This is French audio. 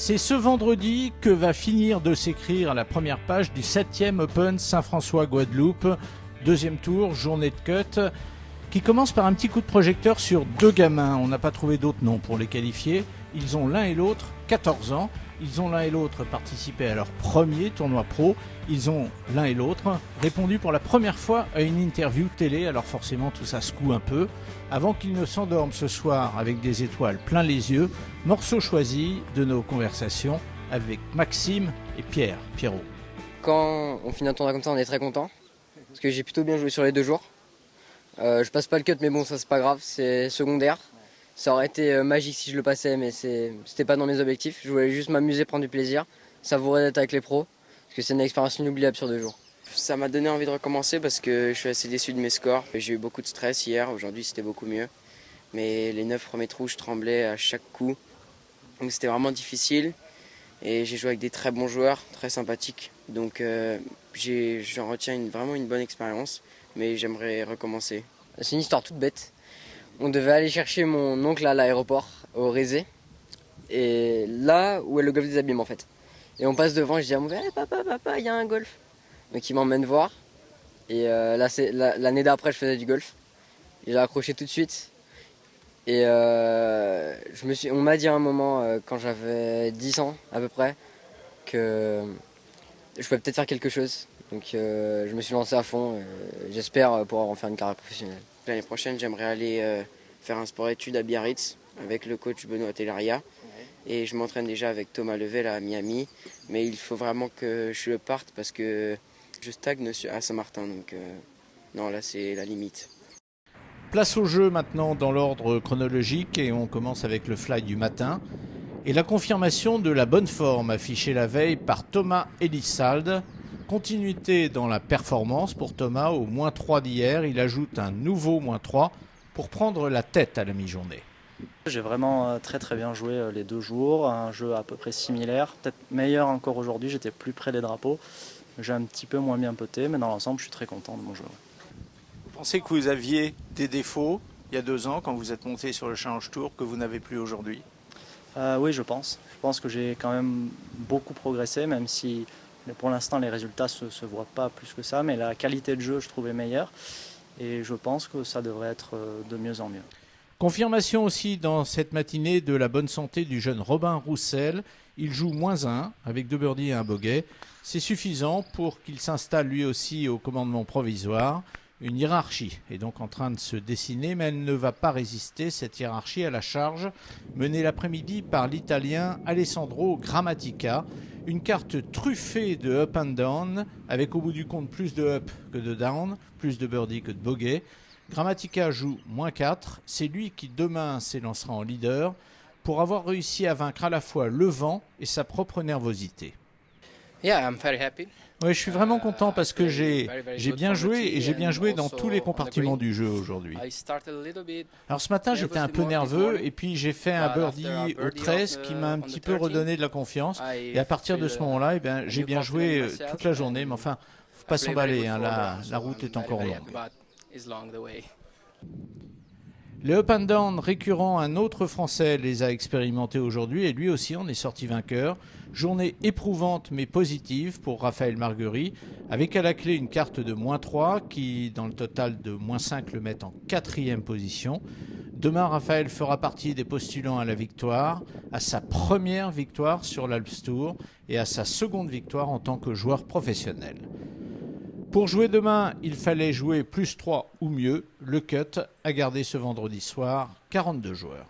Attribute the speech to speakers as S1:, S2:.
S1: C'est ce vendredi que va finir de s'écrire la première page du 7e Open Saint-François-Guadeloupe. Deuxième tour, journée de cut, qui commence par un petit coup de projecteur sur deux gamins. On n'a pas trouvé d'autres noms pour les qualifier. Ils ont l'un et l'autre 14 ans. Ils ont l'un et l'autre participé à leur premier tournoi pro. Ils ont l'un et l'autre répondu pour la première fois à une interview télé. Alors forcément tout ça secoue un peu. Avant qu'ils ne s'endorment ce soir avec des étoiles plein les yeux, morceau choisi de nos conversations avec Maxime et Pierrot.
S2: Quand on finit un tournoi comme ça, on est très content. Parce que j'ai plutôt bien joué sur les 2 jours. Je passe pas le cut, mais bon, ça c'est pas grave, c'est secondaire. Ça aurait été magique si je le passais, mais c'était pas dans mes objectifs. Je voulais juste m'amuser, prendre du plaisir, savourer d'être avec les pros, parce que c'est une expérience inoubliable sur 2 jours.
S3: Ça m'a donné envie de recommencer parce que je suis assez déçu de mes scores. J'ai eu beaucoup de stress hier, aujourd'hui c'était beaucoup mieux. Mais les 9 premiers trous, je tremblais à chaque coup. Donc c'était vraiment difficile. Et j'ai joué avec des très bons joueurs, très sympathiques. Donc j'en retiens vraiment une bonne expérience, mais j'aimerais recommencer.
S2: C'est une histoire toute bête. On devait aller chercher mon oncle à l'aéroport, au Rézé. Et là où est le golf des Abîmes en fait. Et on passe devant et je dis à mon père, hey, papa, il y a un golf. Donc il m'emmène voir. Et l'année d'après, je faisais du golf. J'ai accroché tout de suite. Et on m'a dit à un moment, quand j'avais 10 ans à peu près, que je pouvais peut-être faire quelque chose. Donc je me suis lancé à fond. J'espère pouvoir en faire une carrière professionnelle.
S3: L'année prochaine, j'aimerais aller faire un sport-études à Biarritz avec le coach Benoît Tellaria. Et je m'entraîne déjà avec Thomas Level à Miami. Mais il faut vraiment que je parte parce que je stagne à Saint-Martin. Donc non, là c'est la limite.
S1: Place au jeu maintenant dans l'ordre chronologique et on commence avec le fly du matin. Et la confirmation de la bonne forme affichée la veille par Thomas Elissalde. Continuité dans la performance pour Thomas au -3 d'hier. Il ajoute un nouveau -3 pour prendre la tête à la mi-journée.
S4: J'ai vraiment très bien joué les 2 jours, un jeu à peu près similaire, peut-être meilleur encore aujourd'hui, j'étais plus près des drapeaux. J'ai un petit peu moins bien poté, mais dans l'ensemble je suis très content de mon jeu.
S1: Vous pensez que vous aviez des défauts il y a 2 ans quand vous êtes monté sur le Challenge Tour que vous n'avez plus aujourd'hui?
S4: Oui, je pense. Je pense que j'ai quand même beaucoup progressé, même si pour l'instant les résultats ne se voient pas plus que ça, mais la qualité de jeu je trouvais meilleure et je pense que ça devrait être de mieux en mieux.
S1: Confirmation aussi dans cette matinée de la bonne santé du jeune Robin Roussel. Il joue -1 avec 2 birdies et un bogey. C'est suffisant pour qu'il s'installe lui aussi au commandement provisoire. Une hiérarchie est donc en train de se dessiner, mais elle ne va pas résister, cette hiérarchie, à la charge menée l'après-midi par l'Italien Alessandro Grammatica. Une carte truffée de up and down, avec au bout du compte plus de up que de down, plus de birdie que de bogey. Grammatica joue -4, c'est lui qui demain s'élancera en leader pour avoir réussi à vaincre à la fois le vent et sa propre nervosité.
S5: Yeah, I'm very happy.
S1: Oui, je suis vraiment content parce que j'ai bien joué et j'ai bien joué dans tous les compartiments du jeu aujourd'hui. Alors ce matin j'étais un peu nerveux et puis j'ai fait un birdie au 13 qui m'a un petit peu redonné de la confiance et à partir de ce moment-là j'ai bien joué toute la journée, mais enfin faut pas s'emballer, hein, la route est encore longue. Les up and down récurrents, un autre Français les a expérimentés aujourd'hui et lui aussi en est sorti vainqueur. Journée éprouvante mais positive pour Raphaël Marguerite, avec à la clé une carte de -3 qui, dans le total de -5, le met en 4e position. Demain, Raphaël fera partie des postulants à la victoire, à sa première victoire sur l'Alps Tour et à sa seconde victoire en tant que joueur professionnel. Pour jouer demain, il fallait jouer +3 ou mieux. Le cut a gardé ce vendredi soir 42 joueurs.